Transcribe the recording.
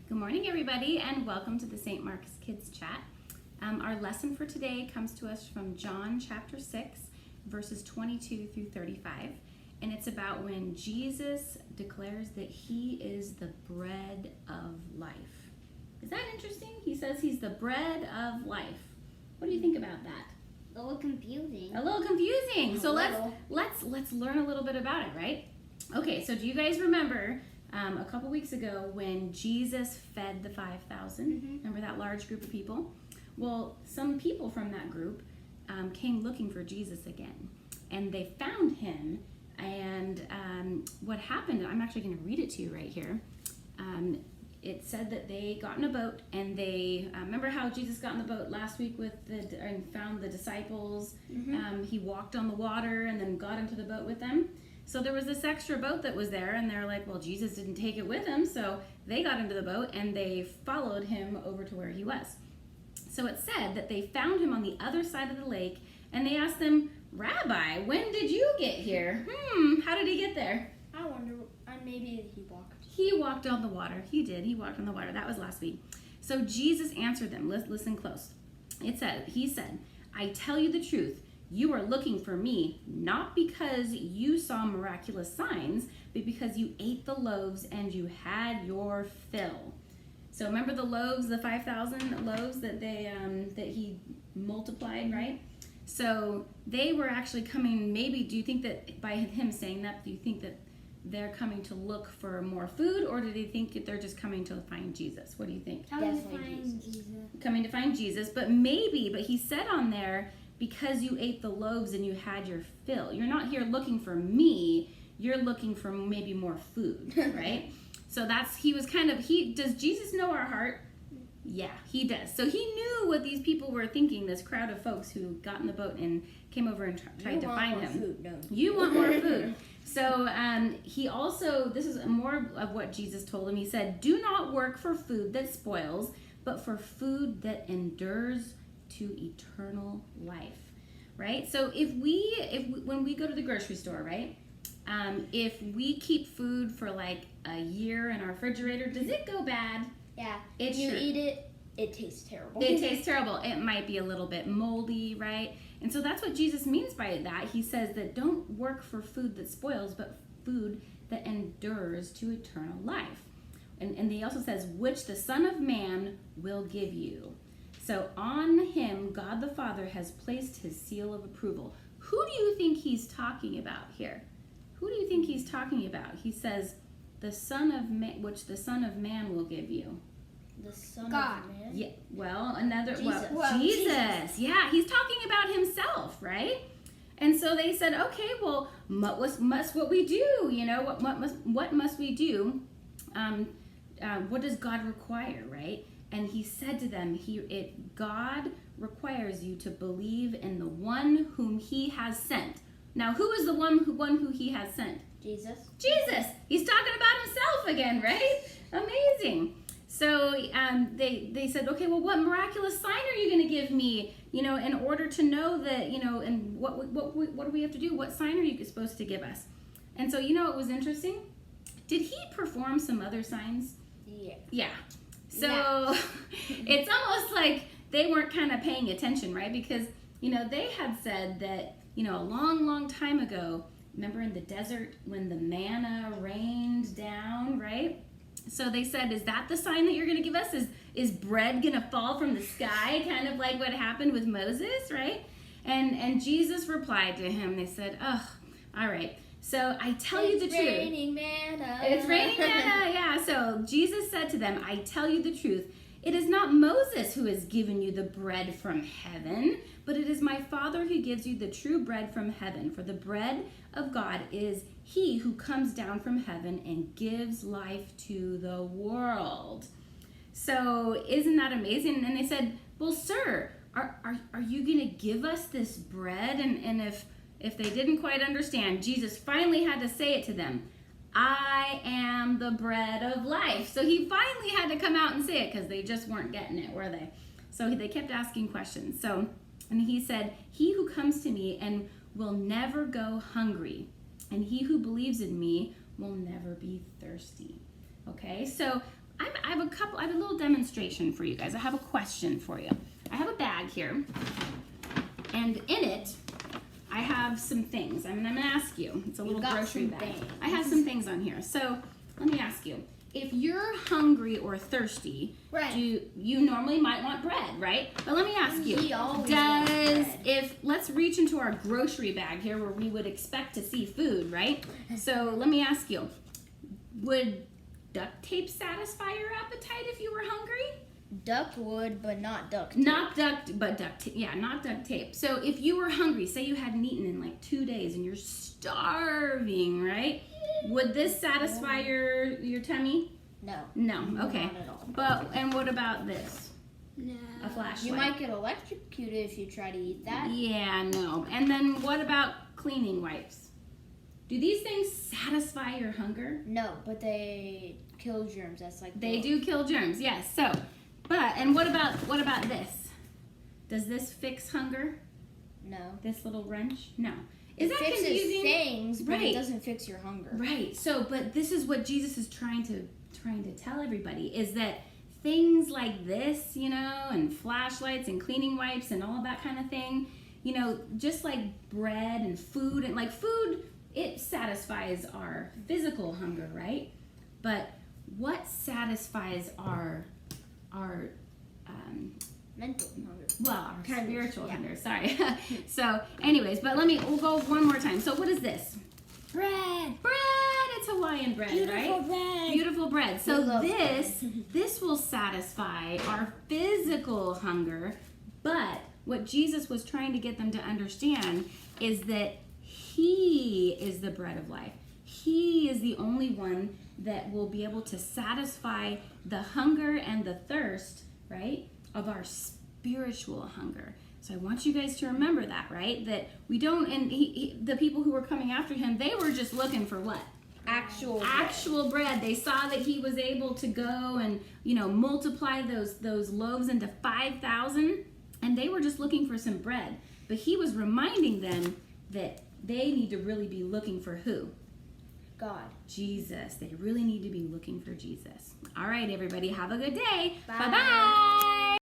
Good morning, everybody, and welcome to the St. Mark's Kids Chat. Our lesson for today comes to us from John chapter 6, verses 22 through 35, and it's about when Jesus declares that he is the bread of life. Is that interesting? He says he's the bread of life. What do you think about that? A little confusing. A little confusing. So little. let's learn a little bit about it, right? Okay, so do you guys remember a couple weeks ago when Jesus fed the 5,000? Mm-hmm. Remember that large group of people? Well, some people from that group came looking for Jesus again, and they found him. And what happened? I'm actually going to read it to you right here. It said that they got in a boat, and they remember how Jesus got in the boat last week and found the disciples. Mm-hmm. He walked on the water and then got into the boat with them. So there was this extra boat that was there, and they're like, well, Jesus didn't take it with him, so they got into the boat and they followed him over to where he was. So it said that they found him on the other side of the lake, and they asked him, Rabbi, when did you get here? How did he get there? I wonder, maybe he walked. He walked on the water. He did. He walked on the water. That was last week. So Jesus answered them. Listen close. He said, I tell you the truth. You are looking for me, not because you saw miraculous signs, but because you ate the loaves and you had your fill. So remember the loaves, the 5,000 loaves that that he multiplied, right? So they were actually coming. Maybe do you think that by him saying that, do you think that they're coming to look for more food, or do they think that they're just coming to find Jesus? What do you think? Coming to find Jesus. Coming to find Jesus, but he said on there, because you ate the loaves and you had your fill. You're not here looking for me, you're looking for maybe more food, right? So does Jesus know our heart? Yeah, he does. So he knew what these people were thinking, this crowd of folks who got in the boat and came over and tried to find him. Food, no. You want more food. So he also, this is more of what Jesus told him. He said, do not work for food that spoils, but for food that endures to eternal life, right? So when we go to the grocery store, right? If we keep food for like a year in our refrigerator, does it go bad? Yeah. If you eat it, it tastes terrible. It tastes terrible. It might be a little bit moldy, right? And so that's what Jesus means by that. He says that don't work for food that spoils, but food that endures to eternal life. And he also says, which the Son of Man will give you. So on him, God the Father has placed his seal of approval. Who do you think he's talking about here? Who do you think he's talking about? He says, the Son of Man, which the Son of Man will give you. The Son God. of Man? Yeah, Jesus. Jesus. Yeah, he's talking about himself, right? And so they said, okay, well, what must we do? You know, what must we do? What does God require, right? And he said to them, God requires you to believe in the one whom he has sent. Now, who is the one who he has sent? Jesus. Jesus. He's talking about himself again, right? Amazing. So they said, okay, well, what miraculous sign are you going to give me, in order to know that, and what do we have to do? What sign are you supposed to give us? And so, it was interesting. Did he perform some other signs? Yeah. Yeah. So it's almost like they weren't kind of paying attention, right? Because, they had said that, a long, long time ago, remember in the desert when the manna rained down, right? So they said, is that the sign that you're going to give us? Is bread going to fall from the sky, kind of like what happened with Moses, right? And Jesus replied to him. They said, oh, all right. So I tell you the truth. It's raining manna. It's raining manna, yeah. So Jesus said to them, I tell you the truth. It is not Moses who has given you the bread from heaven, but it is my Father who gives you the true bread from heaven. For the bread of God is he who comes down from heaven and gives life to the world. So isn't that amazing? And they said, well, sir, are you going to give us this bread? And if they didn't quite understand, Jesus finally had to say it to them. I am the bread of life. So he finally had to come out and say it because they just weren't getting it, were they? So they kept asking questions. And he said, he who comes to me and will never go hungry, and he who believes in me will never be thirsty. Okay, so I have a little demonstration for you guys. I have a question for you. I have a bag here, and in it, I have some things. I'm gonna ask you. It's a little grocery bag. Things. I have some things on here. So let me ask you. If you're hungry or thirsty, you normally might want bread, right? But let me ask you, let's reach into our grocery bag here where we would expect to see food, right? So let me ask you, would duct tape satisfy your appetite if you were hungry? Duct would, but not duct tape. Not duct tape. So if you were hungry, say you hadn't eaten in like 2 days and you're starving, right? Would this satisfy your tummy? No. No, okay. Not at all. And what about this? No. A flashlight. You might get electrocuted if you try to eat that. Yeah, no. And then what about cleaning wipes? Do these things satisfy your hunger? No, but they kill germs. That's like they do kill germs. Yes. So, and what about this? Does this fix hunger? No. This little wrench? No. It fixes things, but it doesn't fix your hunger. Right. So, but this is what Jesus is trying to tell everybody is that things like this, and flashlights and cleaning wipes and all that kind of thing, just like bread and food it satisfies our physical hunger, right? But what satisfies our mental hunger. Well, our spiritual hunger, sorry. So, anyways, but we'll go one more time. So, what is this? Bread. It's Hawaiian bread, Beautiful right? bread. Beautiful bread. So this will satisfy our physical hunger, but what Jesus was trying to get them to understand is that He is the bread of life. He is the only one that will be able to satisfy the hunger and the thirst, right, of our spiritual hunger. So I want you guys to remember that, right? That we don't, and the people who were coming after him, they were just looking for what? Actual bread. They saw that he was able to go and, multiply those loaves into 5,000, and they were just looking for some bread. But he was reminding them that they need to really be looking for who? God. Jesus. They really need to be looking for Jesus. All right, everybody. Have a good day. Bye. Bye-bye.